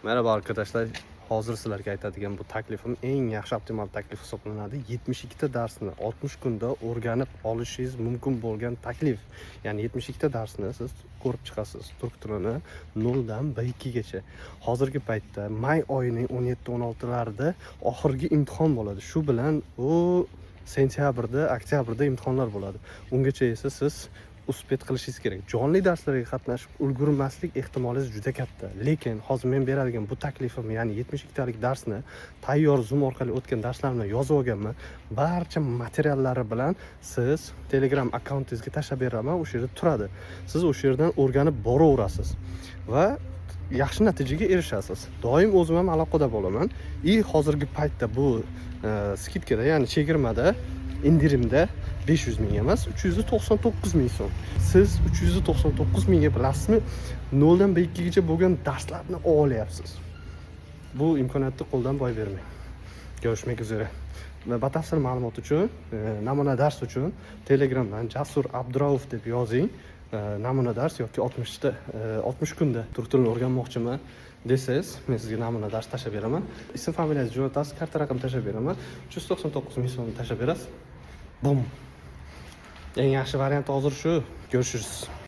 Merhaba arkadaşlar. Hozir sizlarga aytadigan bu taklifim eng yaxshi optimal taklif hisoblanadi. 72 ta darsni 60 kunda o'rganib olishingiz mumkin bo'lgan taklif. Ya'ni 72 ta darsni siz ko'rib chiqasiz. Turk tilini 0 dan B2 gacha. Hozirgi paytda may oyining 17-16larida oxirgi imtihon bo'ladi. Shu bilan sentyabrda, oktyabrda imtihonlar bo'ladi. Ungacha esa siz uspet qilishingiz kerak. Jonli darslarga qatnashib ulgurmaslik ehtimolingiz juda katta. Lekin hozir men beradigan bu taklifim, ya'ni 72 talik darsni tayyor Zoom orqali o'tgan darslarni yozib olganman. Barcha materiallari bilan siz Telegram akkauntingizga tashlab beraman, o'sha yerda turadi. Siz o'sha yerdan o'rganib boraverasiz va yaxshi natijaga erishasiz. Doim o'zim ham aloqada bo'laman. Hozirgi paytda bu skidkada, ya'ni chegirmada, indirimda 500 ming emas, 399 ming so'm. Siz 399 mingga bilasizmi, 0 dan B2 gacha bo'lgan darslarni olyapsiz. Bu imkoniyatni qo'ldan boy bermang. Görüşmek üzere. Va batafsil ma'lumot uchun, namuna dars uchun Telegramdan Jasur Abduraov deb yozing. Namuna dars yoki 60 kunda turk tilini o'rganmoqchiman desangiz, men sizga namuna dars tashlab beraman. Ism familiyangizni jo'natasiz, karta raqam tashlab beraman. 399 ming so'm tashlab berasiz. Bum. Eng yaxshi variant hozir shu. Görüşürüz.